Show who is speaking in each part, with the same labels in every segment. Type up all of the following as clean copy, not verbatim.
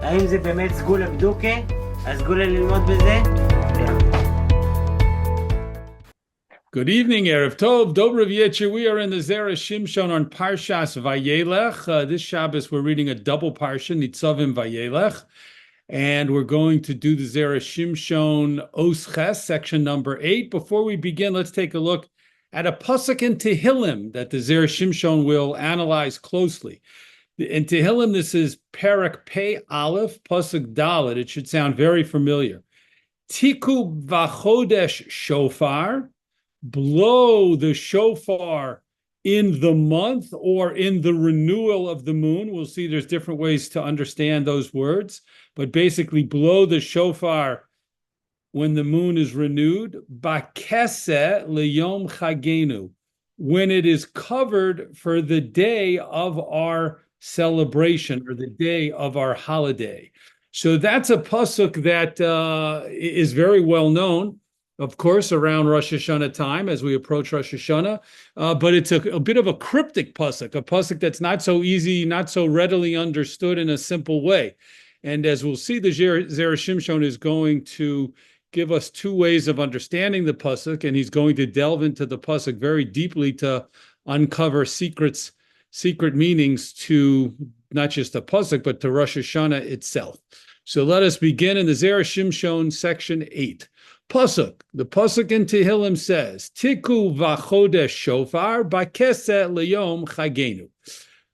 Speaker 1: האם זה באמת סגולה בדוקה? הסגולה ללמוד בזה?
Speaker 2: Good evening, Erev Tov, Dobrov Yetcher. We are in the Zera Shimshon on Parshas Vayelech. This Shabbos we're reading a double Parsha, Nitzavim Vayelech, and we're going to do the Zera Shimshon Os Ches, section number 8. Before we begin, let's take a look at a pasuk in Tehillim that the Zera Shimshon will analyze closely. In Tehillim, this is Perek Pei Aleph, pasuk Dalet. It should sound very familiar. Tiku v'chodesh shofar. Blow the shofar in the month or in the renewal of the moon. We'll see there's different ways to understand those words, but basically blow the shofar when the moon is renewed. Bakese leyom chagenu, when it is covered for the day of our celebration or the day of our holiday. So that's a pasuk that is very well known, of course, around Rosh Hashanah time as we approach Rosh Hashanah, but it's a bit of a cryptic pasuk, a pasuk that's not so easy, not so readily understood in a simple way. And as we'll see, the Zera Shimshon is going to give us two ways of understanding the pasuk, and he's going to delve into the pasuk very deeply to uncover secret meanings to not just the pasuk, but to Rosh Hashanah itself. So let us begin in the Zera Shimshon, section 8. Pasuk. The pasuk in Tehillim says, Tiku v'chodesh shofar bakese leyom chagenu.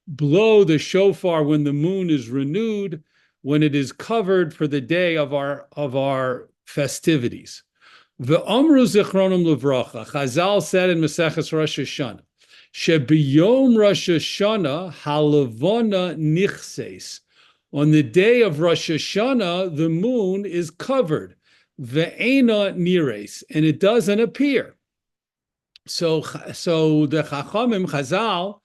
Speaker 2: Blow the shofar when the moon is renewed, when it is covered for the day of our festivities. Ve'omru zichronim levracha. Chazal said in Maseches Rosh Hashanah, Shebiyom Rosh Hashanah halavona nichses. On the day of Rosh Hashanah, the moon is covered. Ve'ena nires, and it doesn't appear. So the Chachamim Chazal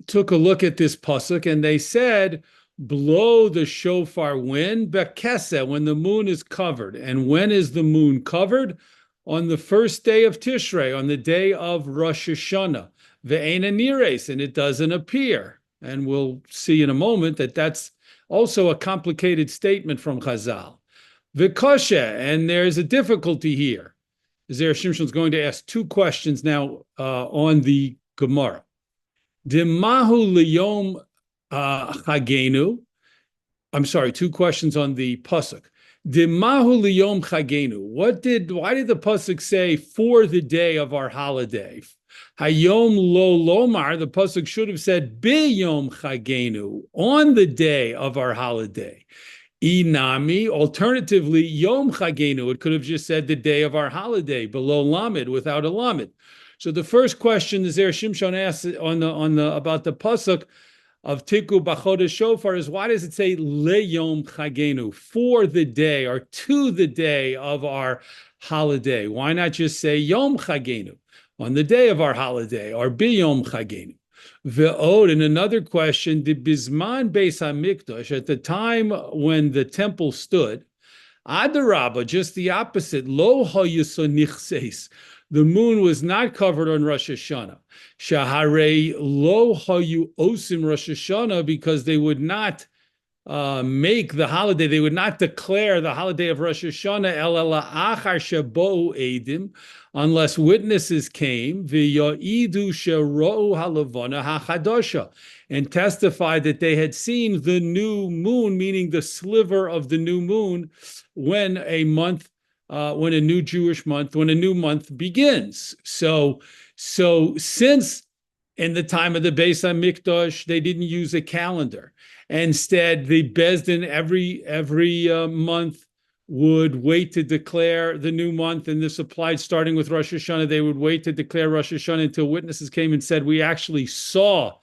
Speaker 2: took a look at this pasuk and they said, blow the shofar when? Bekesa, when the moon is covered. And when is the moon covered? On the first day of Tishrei, on the day of Rosh Hashanah. Ve'ena nires, and it doesn't appear. And we'll see in a moment that that's also a complicated statement from Chazal. V'koshe, and there's a difficulty here. Zera Shimshon is going to ask two questions now on the Gemara. Dimahu liyom chagenu. I'm sorry, two questions on the pasuk. Dimahu liyom chagenu. Why did the pasuk say for the day of our holiday? Hayom lo lomar. The pasuk should have said biyom chagenu, on the day of our holiday. Inami, alternatively, Yom Chagenu. It could have just said the day of our holiday, below Lamed, without a Lamed. So the first question the Zera Shimshon asks about the pasuk of Tiku B'chodesh Shofar is, why does it say Le Yom Chagenu, for the day or to the day of our holiday? Why not just say Yom Chagenu, on the day of our holiday, or B'Yom Chagenu? Ve'od, and another question, the Bizman Beis HaMikdash, at the time when the temple stood, Adarabba, just the opposite, Lo Hayuso Nichseis, the moon was not covered on Rosh Hashanah. Shaharei Lo Hayu Osim Rosh Hashanah, because they would not make the holiday, they would not declare the holiday of Rosh Hashanah Ela Achar Shabo Eidim, unless witnesses came, v'yo'idu shero'u halavana hachadosha, and testified that they had seen the new moon, meaning the sliver of the new moon, when a new Jewish month, when a new month begins. So since in the time of the Beis HaMikdash, they didn't use a calendar. Instead, the Bezdin every month would wait to declare the new month, and this applied starting with Rosh Hashanah. They would wait to declare Rosh Hashanah until witnesses came and said, we actually saw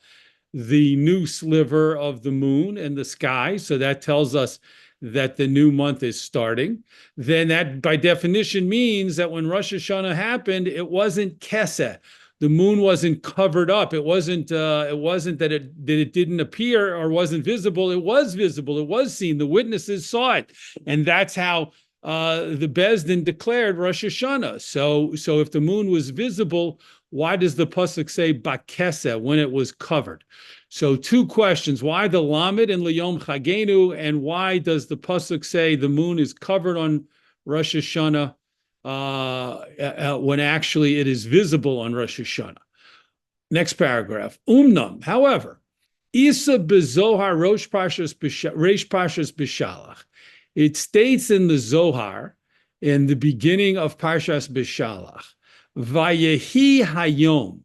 Speaker 2: the new sliver of the moon in the sky, so that tells us that the new month is starting. Then that, by definition, means that when Rosh Hashanah happened, it wasn't keseh. The moon wasn't covered up. It wasn't that it didn't appear or wasn't visible. It was visible. It was seen. The witnesses saw it, and that's how the Bezdin declared Rosh Hashanah. So if the moon was visible Why does the pasuk say bakesa when it was covered? So two questions: why the lamed in Liyom Chagenu, and why does the pasuk say the moon is covered on Rosh Hashanah when actually it is visible on Rosh Hashanah? Next paragraph. Umnam, however, Isa bezohar Reish Parshas Bishalach. It states in the Zohar, in the beginning of Parshas Bishalach, Vayehi Hayom,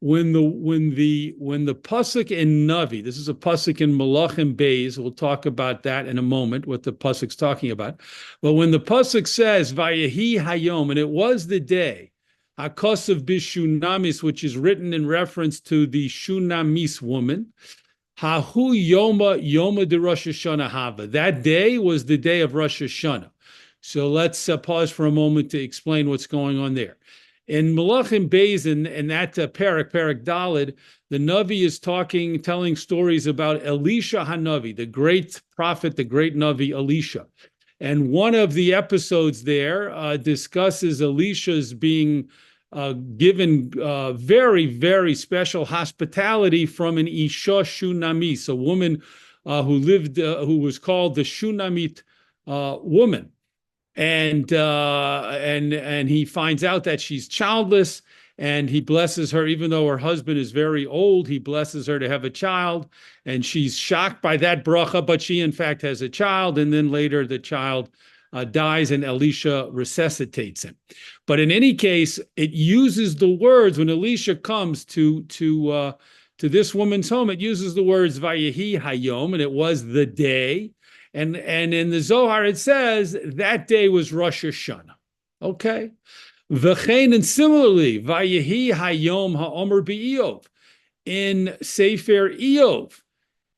Speaker 2: when the pasuk in Navi, this is a pasuk in Malachim Beis, we'll talk about that in a moment, what the pasuk's talking about. But when the pasuk says Vayehi Hayom, and it was the day, Hakosav Bishunamis, which is written in reference to the Shunamis woman, Hahu Yoma de Rosh Hashanah Hava. That day was the day of Rosh Hashanah. So let's pause for a moment to explain what's going on there. In Malachim Beis, in that Perek Daled, the Navi is telling stories about Elisha HaNavi, the great prophet, the great Navi Elisha. And one of the episodes there discusses Elisha's being given very, very special hospitality from an Isha Shunamis, a woman who was called the Shunamit woman. And he finds out that she's childless, and he blesses her, even though her husband is very old, he blesses her to have a child, and she's shocked by that bracha, but she in fact has a child, and then later the child dies and Elisha resuscitates him. But in any case, it uses the words, when Elisha comes to this woman's home, it uses the words Vayehi Hayom, and it was the day. And in the Zohar, it says that day was Rosh Hashanah. Okay? V'chein, and similarly, Vayehi Hayom Ha'omer Be'iyov. In Sefer Iyov,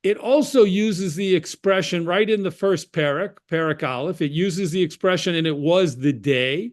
Speaker 2: it also uses the expression right in the first Perek Aleph, it uses the expression, and it was the day.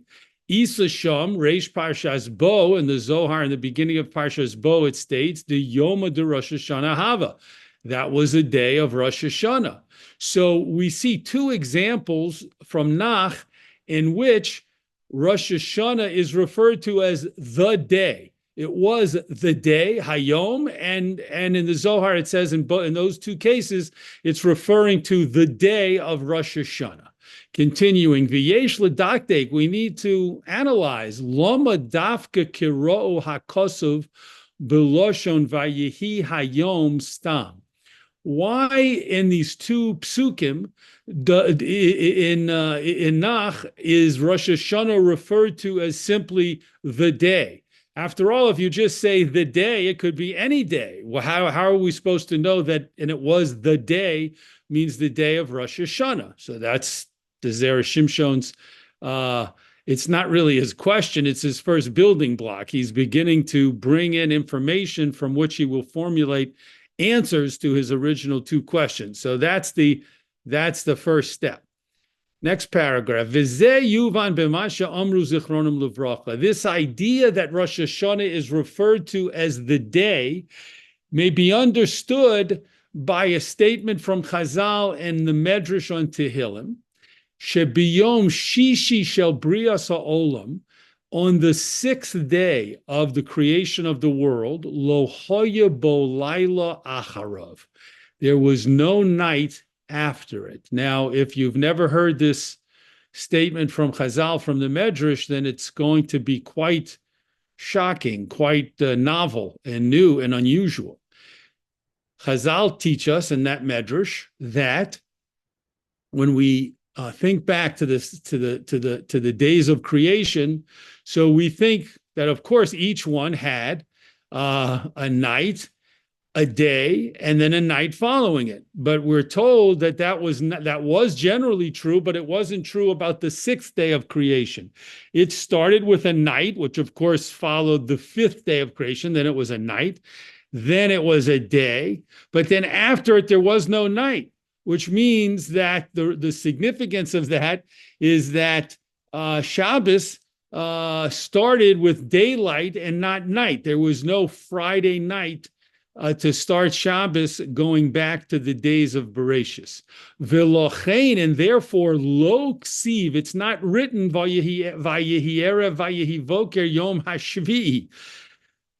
Speaker 2: Isa Sham, Reish Parshas Bo, in the Zohar, in the beginning of Parshas Bo, it states, the Yoma de Rosh Hashanah Hava. That was a day of Rosh Hashanah. So we see two examples from Nach in which Rosh Hashanah is referred to as the day. It was the day, Hayom, and in the Zohar it says in those two cases, it's referring to the day of Rosh Hashanah. Continuing, V'yesh l'daktek, we need to analyze, Lama dafka kiroo hakosov b'loshon vayehi hayom stam. Why in these two psukim in Nach is Rosh Hashanah referred to as simply the day? After all, if you just say the day, it could be any day. Well, how are we supposed to know that, and it was the day, means the day of Rosh Hashanah? So that's the Zera Shimshons. It's not really his question, it's his first building block. He's beginning to bring in information from which he will formulate answers to his original two questions. So that's the first step. Next paragraph. This idea that Rosh Hashanah is referred to as the day may be understood by a statement from Chazal and the Medrash on Tehillim, Shebiyom Shishi Shel Brias HaOlam, on the sixth day of the creation of the world, Lo Hoya Bo Laila Acharav, there was no night after it. Now, if you've never heard this statement from Chazal, from the Medrash, then it's going to be quite shocking, quite novel and new and unusual. Chazal teach us in that Medrash that when we think back to this, to the days of creation, so we think that of course each one had a night, a day, and then a night following it. But we're told that that was generally true, but it wasn't true about the sixth day of creation. It started with a night, which of course followed the fifth day of creation. Then it was a night, then it was a day, but then after it there was no night, which means that the significance of that is that Shabbos started with daylight and not night. There was no Friday night to start Shabbos going back to the days of Bereshis. V'lochein, and therefore lo ksiv, it's not written vayehi erev vayehi voker yom hashvi'i.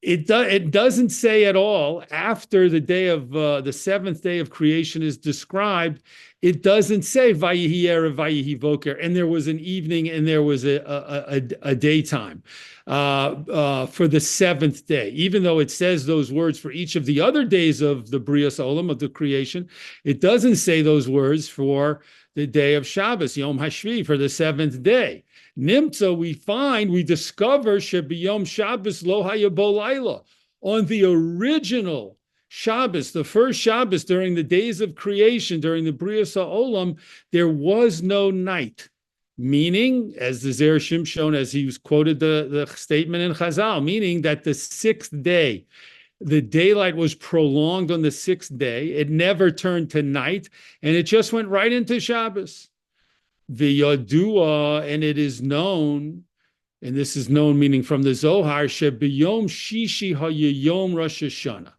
Speaker 2: It doesn't say at all after the day of the seventh day of creation is described. It doesn't say Vayihi Erev Vayihi Boker, and there was an evening and there was a daytime for the seventh day. Even though it says those words for each of the other days of the Brias Olam, of the creation, it doesn't say those words for the day of Shabbos, Yom Hashvi, for the seventh day. Nimtza, we discover Shebiyom Shabbos Lo Hayabo Laila. On the original Shabbos, the first Shabbos during the days of creation, during the Brias HaOlam, there was no night. Meaning, as the Zera Shimshon, as he was quoted the statement in Chazal, meaning that the sixth day, the daylight was prolonged on the sixth day. It never turned to night, and it just went right into Shabbos. The Yadua, and it is known, and this is known meaning from the Zohar, Shebiyom Shishi HaYom Rosh Hashanah.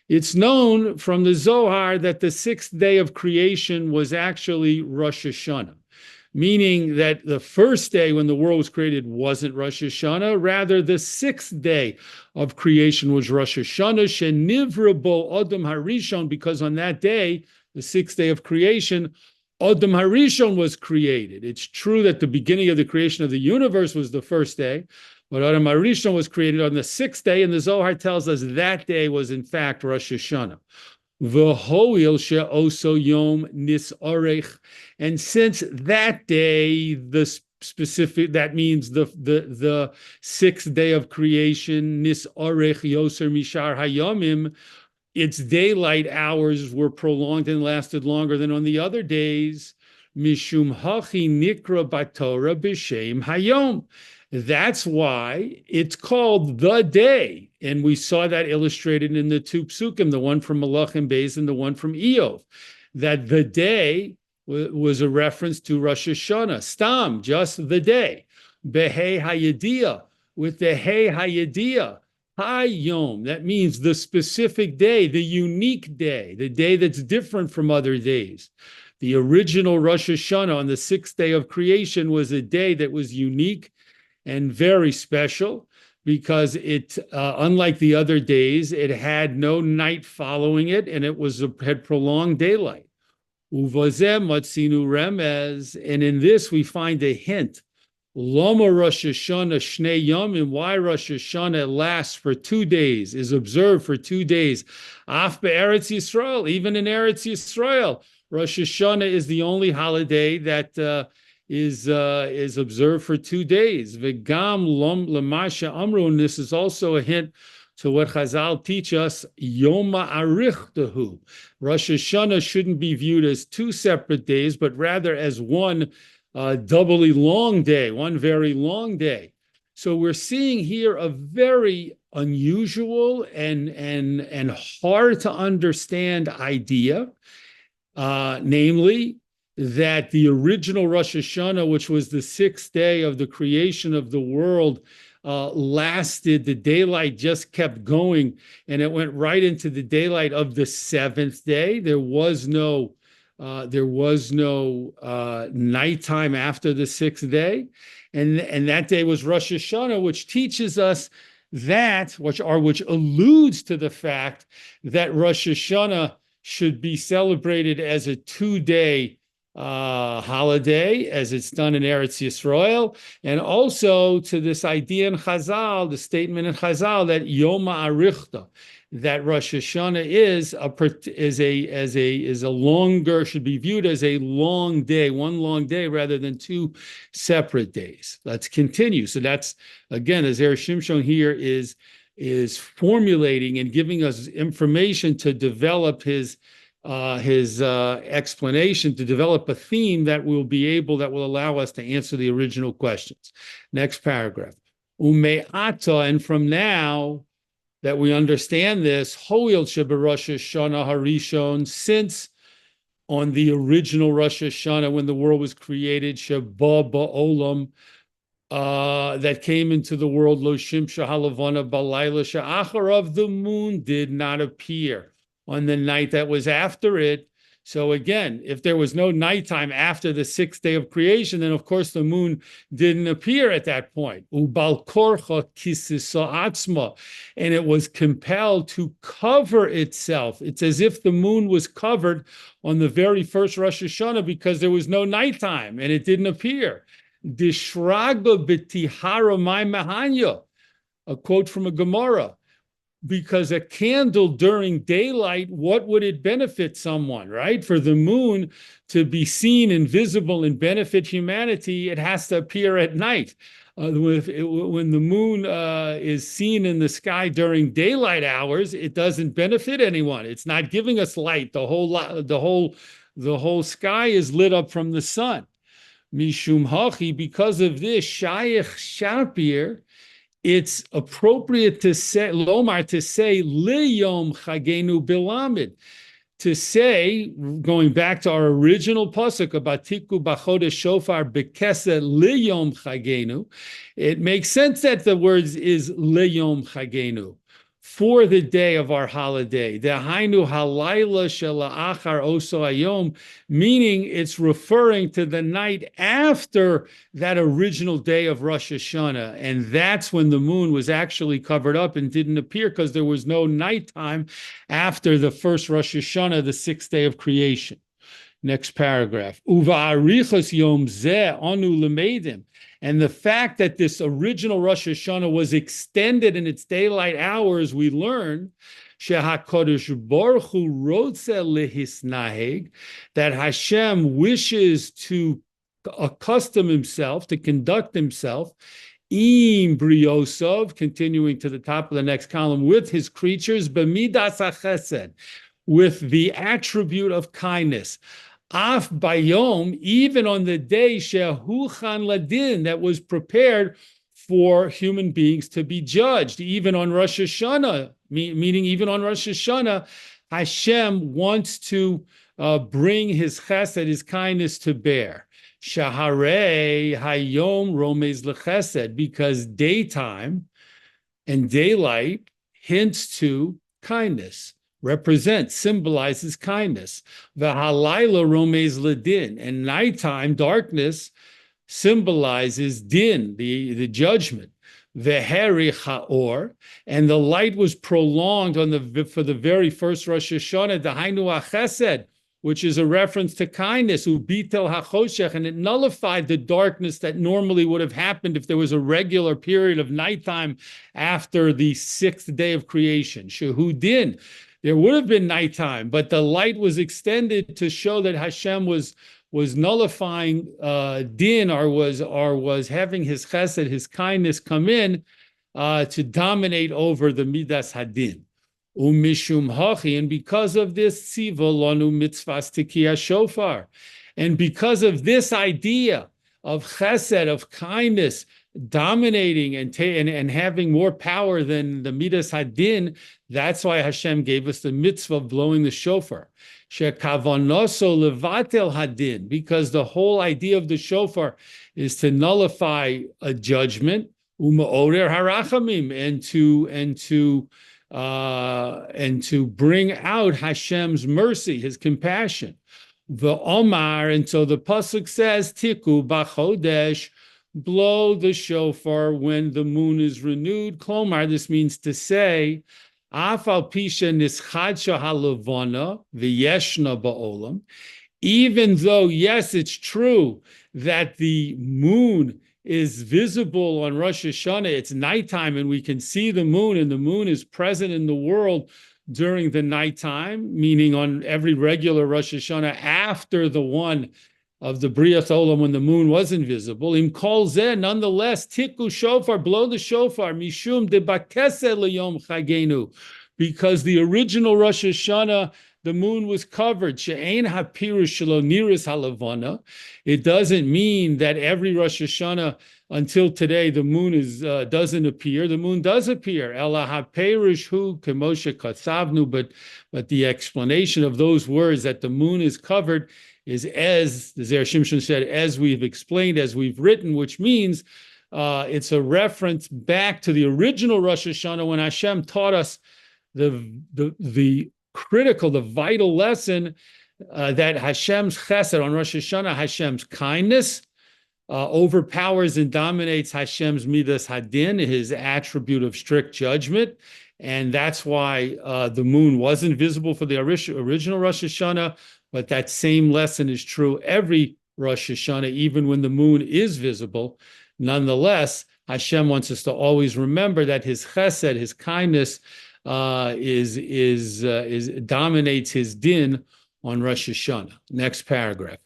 Speaker 2: It's known from the Zohar that the sixth day of creation was actually Rosh Hashanah, meaning that the first day when the world was created wasn't Rosh Hashanah, rather the sixth day of creation was Rosh Hashanah, Shenivra Bo Adam Harishon, because on that day, the sixth day of creation, Adam Harishon was created. It's true that the beginning of the creation of the universe was the first day, but Adam Harishon was created on the sixth day, and the Zohar tells us that day was in fact Rosh Hashanah. V'hoil she'oso yom nisarech, and since that day, the specific, that means the sixth day of creation, nisarech yoser mishar hayomim, its daylight hours were prolonged and lasted longer than on the other days. Mishum hachi nikra batorah b'shem hayom. That's why it's called the day. And we saw that illustrated in the two psukim, the one from Malachim Beis and the one from Eov, that the day was a reference to Rosh Hashanah, Stam, just the day. Behei Hayediyah, with the Hey Hayediyah, Hayom, that means the specific day, the unique day, the day that's different from other days. The original Rosh Hashanah on the sixth day of creation was a day that was unique and very special because it, unlike the other days, it had no night following it, and it had prolonged daylight. Uvazem matzinu remez, and in this we find a hint. Loma Rosh Hashanah Shnei Yomim, why Rosh Hashanah lasts for 2 days, is observed for 2 days. Af be'eretz Yisrael, even in Eretz Yisrael, Rosh Hashanah is the only holiday that is observed for 2 days. V'gam lom l'masha amru, and this is also a hint to what Chazal teach us, Yoma Arichtahu. Rosh Hashanah shouldn't be viewed as 2 separate days, but rather as one doubly long day, one very long day. So we're seeing here a very unusual and hard to understand idea, namely that the original Rosh Hashanah, which was the 6th day of the creation of the world, lasted, the daylight just kept going, and it went right into the daylight of the 7th day. There was no nighttime after the 6th day, and that day was Rosh Hashanah, which teaches us that, which alludes to the fact that Rosh Hashanah should be celebrated as a 2-day holiday, as it's done in Eretz Yisrael, and also to this idea in Chazal, the statement in Chazal that Yom Arichta, that Rosh Hashanah is a longer, should be viewed as a long day, one long day rather than 2 separate days. Let's continue. So that's, again, as Zera Shimshon here is formulating and giving us information to develop his explanation, to develop a theme that will allow us to answer the original questions. Next paragraph. Ume'ata, and from now that we understand this, Hoil sheba Rosh Hashanah Harishon, since on the original Rosh Hashanah, when the world was created, Sheba Ba'olam, that came into the world, Lo Shimsha Halavana Balayla Sha'achar, of the moon did not appear on the night that was after it. So again, if there was no nighttime after the sixth day of creation, then of course the moon didn't appear at that point. Ubal korcha kisisa atzma, and it was compelled to cover itself. It's as if the moon was covered on the very first Rosh Hashanah because there was no nighttime and it didn't appear. Dishraga b'tihara mai mahanya, a quote from a Gemara. Because a candle during daylight, what would it benefit someone, right? For the moon to be seen and visible and benefit humanity, it has to appear at night. When the moon is seen in the sky during daylight hours, it doesn't benefit anyone. It's not giving us light. The whole sky is lit up from the sun. Mishum hachi, because of this, shayich shapir, it's appropriate to say, lomar, to say, liyom chagenu bilamid, to say, going back to our original pasuk about tiku bachodesh shofar bekesa liyom chagenu, it makes sense that the words is liyom chagenu, for the day of our holiday. Dehainu halayla shela'achar oso hayom, meaning it's referring to the night after that original day of Rosh Hashanah. And that's when the moon was actually covered up and didn't appear because there was no nighttime after the first Rosh Hashanah, the sixth day of creation. Next paragraph. Uva'arichas yom zeh anu lemedim. And the fact that this original Rosh Hashanah was extended in its daylight hours, we learn sheHaKadosh Baruch Hu rotze lehisnaheg, that Hashem wishes to accustom himself, to conduct himself, im briosov, continuing to the top of the next column, with his creatures, b'midas hachesed, with the attribute of kindness. Af bayom, even on the day shehuchan ladin, that was prepared for human beings to be judged, even on Rosh Hashanah, meaning even on Rosh Hashanah, Hashem wants to bring his chesed, his kindness to bear. Shaharei hayom romez lechesed, because daytime and daylight hints to kindness. Represents, symbolizes kindness. V'halayla romez ledin, and nighttime, darkness, symbolizes din, the judgment. V'heri chaor, and the light was prolonged for the very first Rosh Hashanah, dahainu hachesed, which is a reference to kindness, ubitel hachoshech, and it nullified the darkness that normally would have happened if there was a regular period of nighttime after the sixth day of creation. Shehu din. There would have been nighttime, but the light was extended to show that Hashem was nullifying din, or was having his chesed, his kindness, come in to dominate over the midas hadin. Umishum hachi, and because of this, tziva lanu mitzvahs tikiyah shofar, and because of this idea of chesed, of kindness, dominating and having more power than the midas hadin, that's why Hashem gave us the mitzvah of blowing the shofar. Shekavanoso levatel hadin, because the whole idea of the shofar is to nullify a judgment, umaorer harachamim, and to bring out Hashem's mercy, his compassion. The Omar, and so the pasuk says, Tiku bachodesh, blow the shofar when the moon is renewed. Klomar, this means to say, Afal pisha nischadsha halavana v'yeshna ba'olam. Even though, yes, it's true that the moon is visible on Rosh Hashanah, it's nighttime and we can see the moon, and the moon is present in the world during the nighttime, meaning on every regular Rosh Hashanah after the one of the Briat Olam when the moon was invisible. Im kol zeh, nonetheless, tiku shofar, blow the shofar, mishum de bakese leyom chagenu, because the original Rosh Hashanah, the moon was covered. She'ein hapirush shelo niris halavana. It doesn't mean that every Rosh Hashanah until today the moon doesn't appear. The moon does appear. Ela hapirush hu kemoshe katzavnu, but the explanation of those words that the moon is covered is, as the Zera Shimshon said, as we've explained, as we've written, which means it's a reference back to the original Rosh Hashanah when Hashem taught us the critical, the vital lesson that Hashem's chesed on Rosh Hashanah, Hashem's kindness, overpowers and dominates Hashem's midas hadin, his attribute of strict judgment. And that's why the moon wasn't visible for the original Rosh Hashanah, but that same lesson is true every Rosh Hashanah, even when the moon is visible. Nonetheless, Hashem wants us to always remember that his chesed, his kindness, dominates his din on Rosh Hashanah. Next paragraph.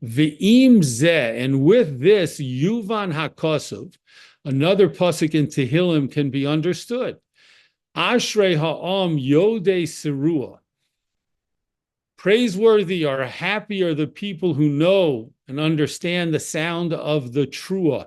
Speaker 2: V'im zeh, and with this, yuvan hakosov, another pasuk in Tehillim can be understood. Ashrei ha'am yodei serua. Praiseworthy or happy are the people who know and understand the sound of the trua,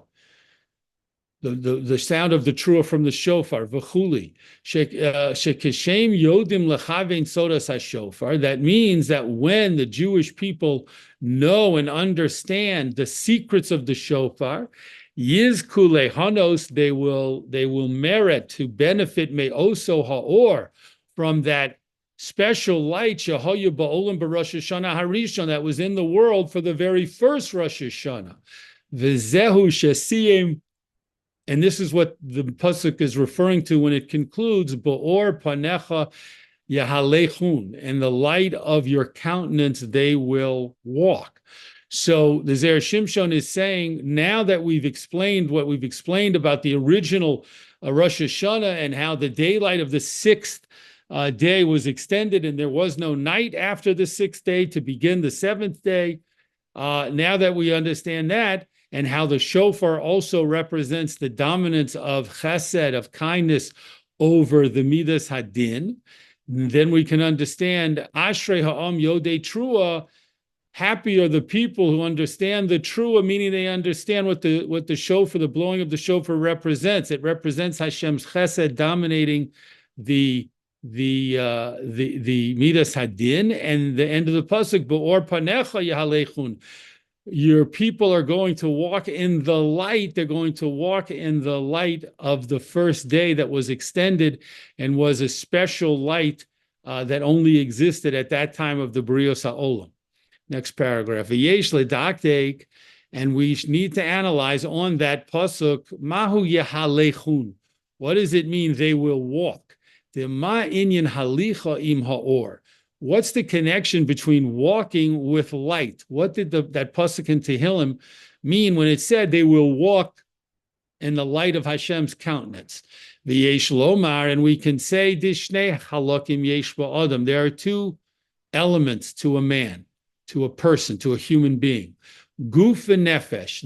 Speaker 2: the sound of the trua from the shofar, v'chuli. Shekeshem yodim lechavein sodas hashofar. That means that when the Jewish people know and understand the secrets of the shofar, yizku lehanos, they will merit to benefit me'oso ha'or, from that special light shehoyu ba'olam b'Rosh Hashanah harishon, that was in the world for the very first Rosh Hashanah. V'zehu shesiyim. And this is what the pasuk is referring to when it concludes, Ba'or panecha yahalechun, and the light of your countenance they will walk. So the Zera Shimshon is saying, now that we've explained what we've explained about the original Rosh Hashanah and how the daylight of the sixth day was extended and there was no night after the sixth day to begin the seventh day, now that we understand that, and how the shofar also represents the dominance of chesed, of kindness, over the midas hadin, then we can understand Ashrei ha'am yodei trua. Happy are the people who understand the trua, meaning they understand what the shofar, the blowing of the shofar represents. It represents Hashem's chesed dominating the midas hadin, and the end of the pasuk, Ba'or panecha yahalechun. Your people are going to walk in the light. They're going to walk in the light of the first day that was extended and was a special light that only existed at that time of the Brios HaOlam. Next paragraph. V'yesh ledaktek, and we need to analyze on that pasuk, Mahu yehalechun. What does it mean they will walk? The ma inyan halicha im ha'or. What's the connection between walking with light? What did that pasuk in Tehillim mean when it said they will walk in the light of Hashem's countenance? V'yesh lomar, and we can say dishnei halakim yesh ba'adam. There are two elements to a man, to a person, to a human being: guf and nefesh,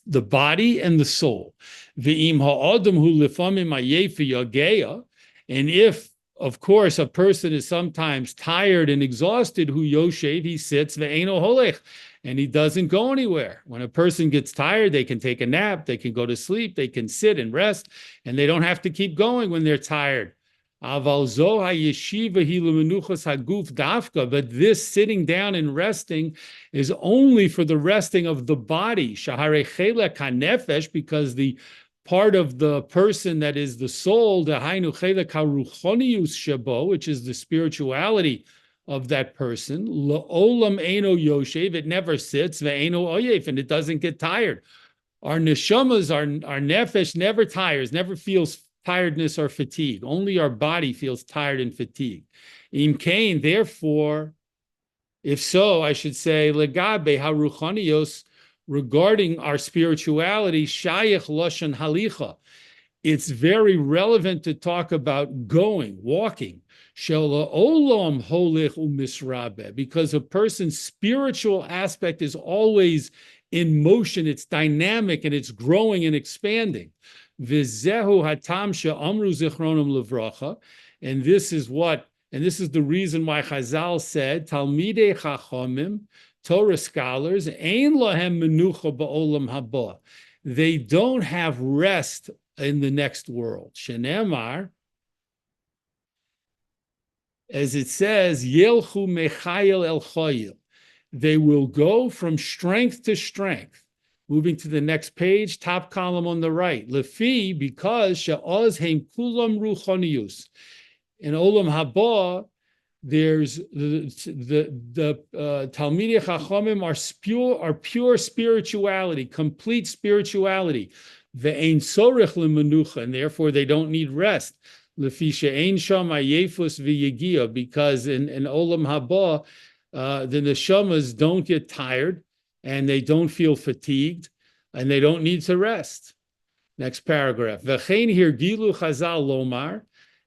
Speaker 2: the body and the soul. V'im ha'adam hu lefamim ayefi yageya, and if, of course, a person is sometimes tired and exhausted, who yoshev, he sits, ve'eno holech, and he doesn't go anywhere. When a person gets tired, they can take a nap, they can go to sleep, they can sit and rest, and they don't have to keep going when they're tired. Aval zo hayeshiva hi lemenuchas haguf dafka, but this sitting down and resting is only for the resting of the body. Shahare chelek hanefesh, because the part of the person that is the soul, the hainu chelek haruchonius shebo, which is the spirituality of that person, la'olam eno yoshev, it never sits, ve'eno oyef, and it doesn't get tired. Our neshamas, our nefesh never tires, never feels tiredness or fatigue. Only our body feels tired and fatigued. Im kain, therefore, if so, I should say, legabe haruchonios, regarding our spirituality, shayach lashon halicha, it's very relevant to talk about going, walking, shela olam holich umisrabe, because a person's spiritual aspect is always in motion, it's dynamic, and it's growing and expanding. V'zehu hatam she'amru zichronim levracha, and this is the reason why Chazal said, Talmidei Chachamim, Torah scholars, ein lahem menucha ba'olam haba. They don't have rest in the next world. Shenemar, as it says, Yelchu mechayil el chayil. They will go from strength to strength. Moving to the next page, top column on the right. Lefi, because she'oz heim kulam ruchonius. In olam haba, there's the Talmidei Chachamim are pure spirituality, complete spirituality. Ve'ein sorech lemenucha, and therefore they don't need rest. Lefi she'ein sham ayefus v'yegia, because in Olam Haba, the neshamas don't get tired and they don't feel fatigued and they don't need to rest. Next paragraph. V'chein hirgilu Chazal lomar,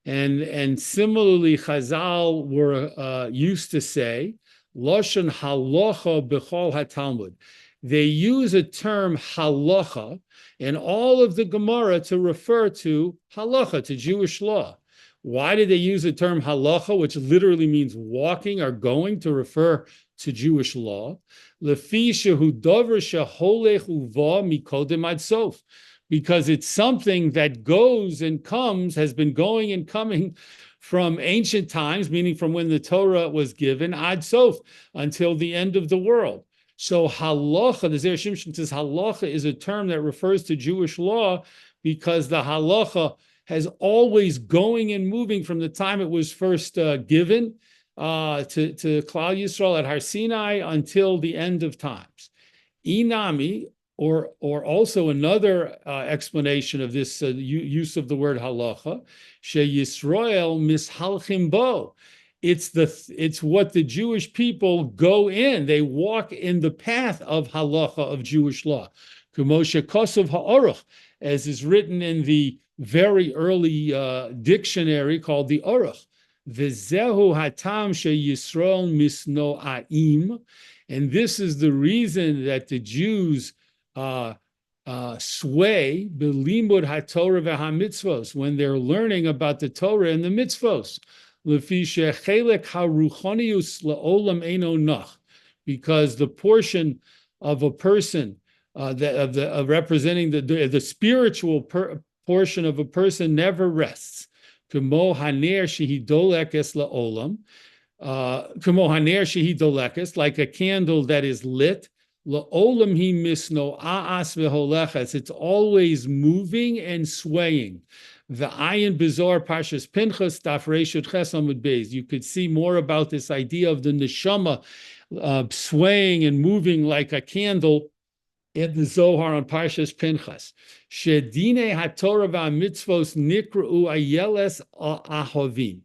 Speaker 2: and similarly Chazal were used to say, Lashon halacha b'chol haTalmud. They use a term halacha in all of the Gemara to refer to halacha, to Jewish law. Why did they use the term halacha, which literally means walking or going, to refer to Jewish law? Lefi shehu davar sheholech uva mikodem ad sof, because it's something that goes and comes, has been going and coming from ancient times, meaning from when the Torah was given, ad sof, until the end of the world. So halacha, the Zera Shimshon says halacha is a term that refers to Jewish law because the halacha has always going and moving from the time it was first given to Klal Yisrael at Har Sinai until the end of times. Inami, or also another explanation of this use of the word halacha, she Yisrael mishalchim bo. It's what the Jewish people go in. They walk in the path of halacha, of Jewish law. Kumoshe kosov ha'orach, as is written in the very early dictionary called the Orach. V'zehu hatam she Yisrael misno'aim, and this is the reason that the Jews sway belimud haTorah v'hamitzvos, when they're learning about the Torah and the mitzvos. Because the portion of a person of representing the spiritual portion of a person never rests. Like a candle that is lit. It's always moving and swaying. The ayin bizar Parshas Pinchas daf reishut ches amud beis. You could see more about this idea of the neshama swaying and moving like a candle in the Zohar on Parshas Pinchas. Shedine haTorah v'amitzvos nikra'u ayeles ahovim,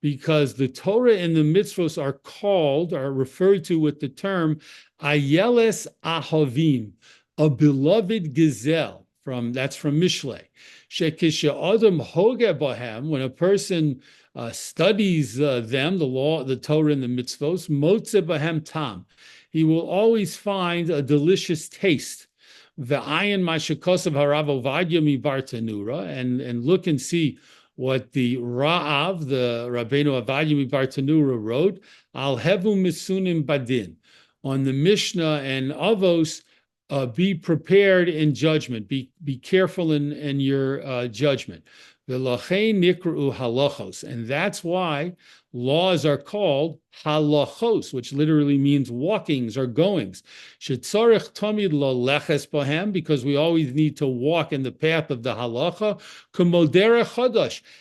Speaker 2: because the Torah and the mitzvos are referred to with the term ayeles ahovim, a beloved gazelle. That's from Mishlei. When a person studies them, the law, the Torah, and the mitzvos, motze bahem tam, he will always find a delicious taste. Ve'ayin mashikosav harav Ovadia mi Bartanura, and look and see what the Ra'av, the Rabbeinu Ovadia mi Bartanura, wrote. Al hevu misunim badin, on the Mishnah and Avos. Be prepared in judgment. Be careful in your judgment. And that's why laws are called halachos, which literally means walkings or goings. Because we always need to walk in the path of the halacha,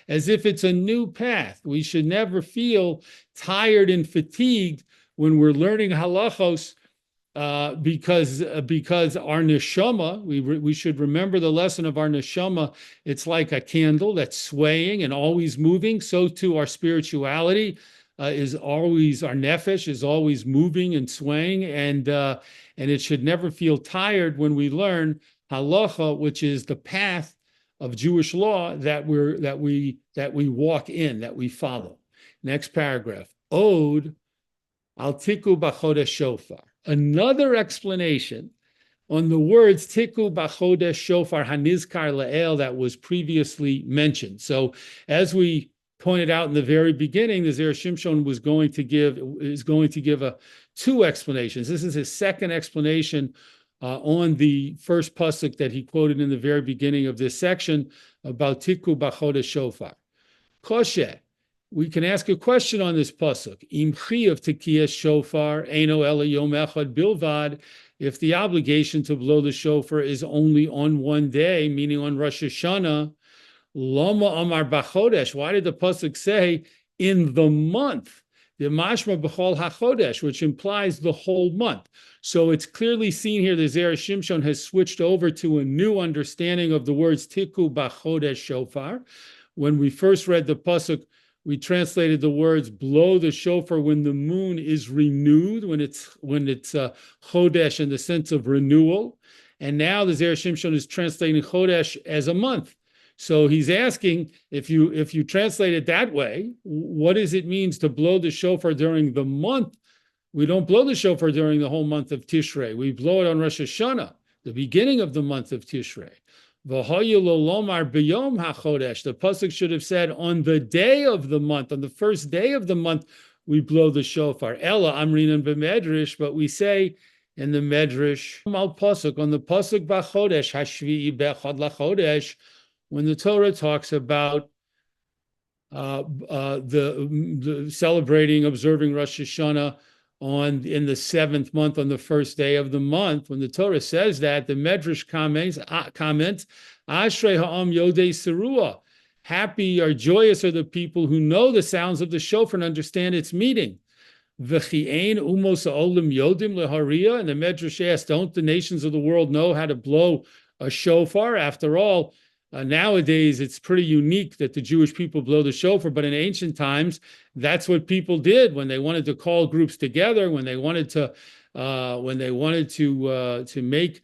Speaker 2: as if it's a new path. We should never feel tired and fatigued when we're learning halachos. Because our neshama, we should remember the lesson of our neshama. It's like a candle that's swaying and always moving. So too our spirituality is always, our nefesh is always moving and swaying, and it should never feel tired when we learn halacha, which is the path of Jewish law that we walk in, that we follow. Next paragraph. Od al tiku b'chodesh shofar. Another explanation on the words tiku b'chodesh shofar hanizkar la'el that was previously mentioned. So, as we pointed out in the very beginning, the Zera Shimshon is going to give two explanations. This is his second explanation on the first pasuk that he quoted in the very beginning of this section about tiku b'chodesh shofar. Koshe. We can ask a question on this pasuk. Im chiyav tekiyas shofar eino ela yom echad bilvad. If the obligation to blow the shofar is only on one day, meaning on Rosh Hashanah, lama amar b'chodesh. Why did the pasuk say in the month? the mashma b'chol hachodesh, which implies the whole month. So it's clearly seen here the Zera Shimshon has switched over to a new understanding of the words tiku b'chodesh shofar. When we first read the pasuk, we translated the words blow the shofar when the moon is renewed, when it's chodesh in the sense of renewal. And now the Zera Shimshon is translating chodesh as a month. So he's asking, if you translate it that way, what does it mean to blow the shofar during the month? We don't blow the shofar during the whole month of Tishrei. We blow it on Rosh Hashanah, the beginning of the month of Tishrei. The pasuk should have said on the day of the month, on the first day of the month, we blow the shofar. Ella amrinan b'medrash, but we say in the medrash al pasuk, on the pasuk b'chodesh hashvi'i bechad lachodesh, when the Torah talks about the celebrating, observing Rosh Hashanah in the seventh month, on the first day of the month, when the Torah says that, the Medrash comments, Ashrei ha'am yodei serua, happy or joyous are the people who know the sounds of the shofar and understand its meaning. V'chi'ein umos ha'olim yodim leharia, and the Medrash asks, don't the nations of the world know how to blow a shofar? After all, nowadays, it's pretty unique that the Jewish people blow the shofar, but in ancient times, that's what people did when they wanted to call groups together, when they wanted to make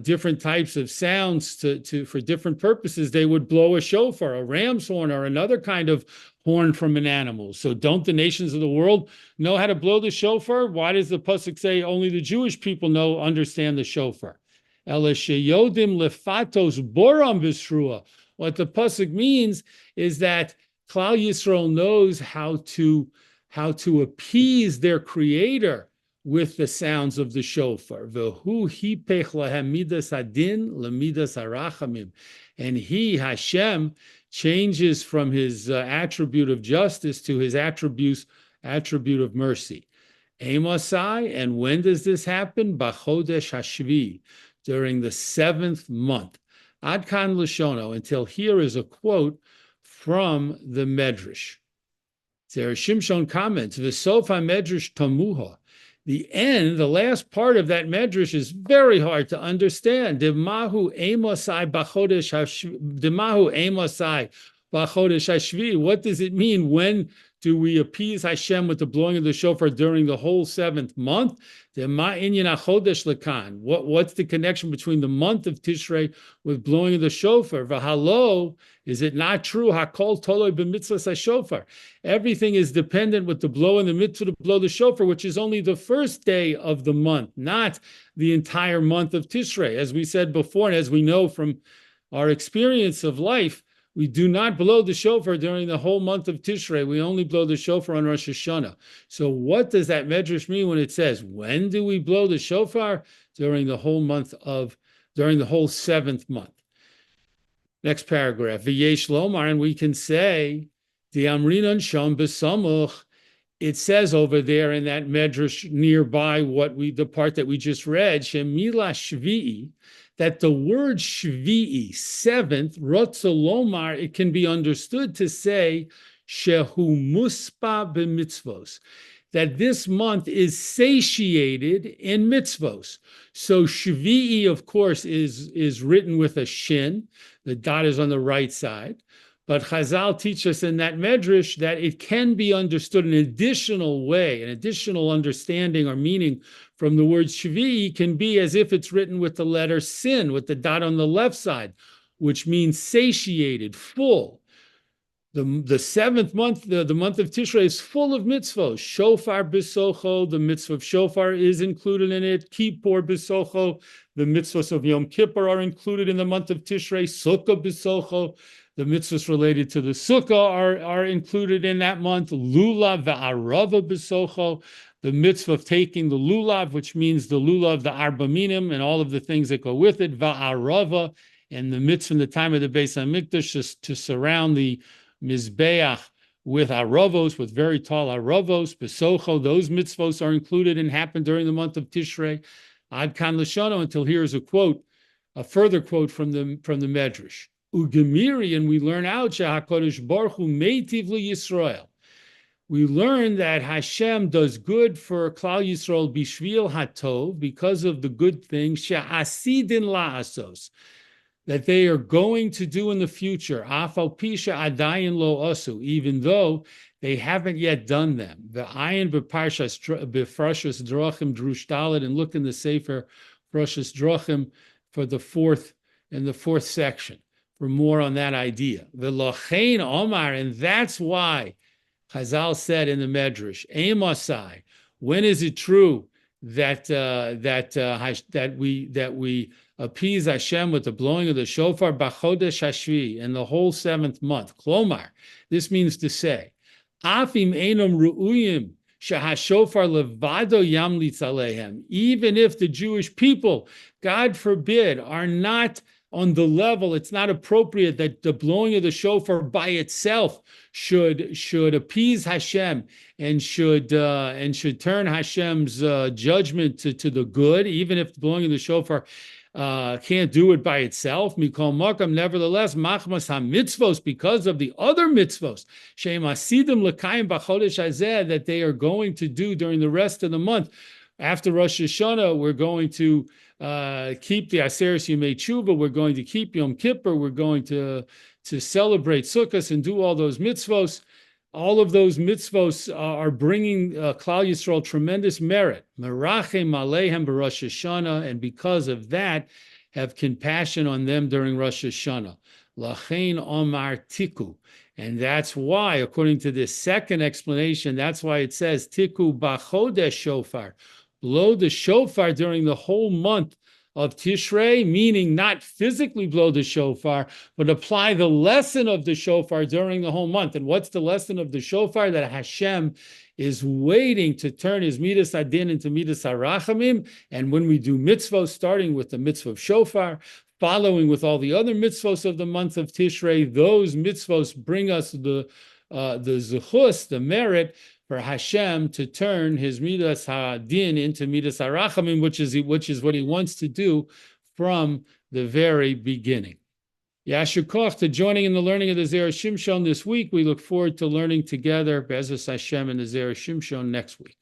Speaker 2: different types of sounds for different purposes. They would blow a shofar, a ram's horn, or another kind of horn from an animal. So, don't the nations of the world know how to blow the shofar? Why does the pasuk say only the Jewish people understand the shofar? What the pasuk means is that Klal Yisrael knows how to appease their Creator with the sounds of the shofar. And He, Hashem, changes from His attribute of justice to His attribute of mercy. Amosai, and when does this happen? B'chodesh hashvi, during the seventh month. Ad kan Lashono, until here is a quote from the Medrash. Zera Shimshon comments, V'sof ha-medrash tamuha. The end, the last part of that Medrash is very hard to understand. Demahu emosai b'chodesh hashvi. What does it mean? When do we appease Hashem with the blowing of the shofar during the whole seventh month? What's the connection between the month of Tishrei with blowing of the shofar? V'halo, is it not true? Hakol toloi b'mitzvahs hashofar. Everything is dependent with the blow and the mitzvah to blow the shofar, which is only the first day of the month, not the entire month of Tishrei. As we said before, and as we know from our experience of life, we do not blow the shofar during the whole month of Tishrei. We only blow the shofar on Rosh Hashanah. So what does that medrash mean when it says, when do we blow the shofar? During the whole seventh month. Next paragraph. V'yesh lomar, and we can say, the amrinan sham b'samuch. It says over there in that medrash nearby the part that we just read, shemila shvi'i, that the word shvi'i, seventh, rotzolomar, it can be understood to say shehu muspa b'mitzvos, that this month is satiated in mitzvos. So shvi'i, of course, is written with a shin. The dot is on the right side. But Chazal teach us in that medrash that it can be understood an additional way, an additional understanding or meaning from the word shvi'i can be as if it's written with the letter sin, with the dot on the left side, which means satiated, full. The seventh month, the month of Tishrei, is full of mitzvos. Shofar b'socho, the mitzvah of shofar is included in it. Kippur b'socho, the mitzvahs of Yom Kippur are included in the month of Tishrei. Sukkah b'socho, the mitzvahs related to the sukkah are included in that month. Lulav v'arava b'socho, the mitzvah of taking the lulav, which means the lulav, the arba minim, and all of the things that go with it. V'arava, and the mitzvah in the time of the Beis HaMikdash to surround the Mizbeach with aravos, with very tall aravos, besocho, those mitzvos are included and happen during the month of Tishrei. Ad kan Lashano, until here is a further quote from the Medrash. Ugemiri, and we learn out, HaKadosh Baruch Hu meitiv li Yisrael. we learn that Hashem does good for Klal Yisrael bishvil hatov, because of the good things she'asidin la'asos, that they are going to do in the future, afal pisha adayin lo asu, even though they haven't yet done them. The ayin b'parshas drachim drush dalet, and look in the sefer Parshas drachim for the fourth section for more on that idea. The lochein omar, and that's why Chazal said in the Medrash, Amosai, when is it true that we appease Hashem with the blowing of the shofar b'chodesh hashvi, in the whole 7th month? Klomar, this means to say, Afim enom ru'uyim shahashofar levado yamlitz alehem, even if the Jewish people, God forbid, are not on the level, it's not appropriate that the blowing of the shofar by itself should appease Hashem and should turn Hashem's judgment to the good, even if the blowing of the shofar can't do it by itself. Mikol makam, nevertheless, machmas ha-mitzvos, because of the other mitzvos, she'em asidim l'kayim b'chodesh hazeh, that they are going to do during the rest of the month. After Rosh Hashanah, we're going to keep the Aseres Yemei Tshuva, we're going to keep Yom Kippur, we're going to celebrate Sukkot and do all those mitzvos. All of those mitzvos are bringing Klal Yisrael tremendous merit. Merachem alehem b'Rosh Hashanah, and because of that, have compassion on them during Rosh Hashanah. Lachein omar tiku. And that's why, according to this second explanation, that's why it says tiku b'chodesh shofar. Blow the shofar during the whole month of Tishrei, meaning not physically blow the shofar, but apply the lesson of the shofar during the whole month. And what's the lesson of the shofar? That Hashem is waiting to turn his midas adin into midas harachamim. And when we do mitzvot, starting with the mitzvah of shofar, following with all the other mitzvos of the month of Tishrei, those mitzvos bring us the zechus, the merit, for Hashem to turn his midas hadin into midas harachamim, which is what he wants to do from the very beginning. Yasher koach to joining in the learning of the Zera Shimshon this week. We look forward to learning together Be'ezus Hashem and the Zera Shimshon next week.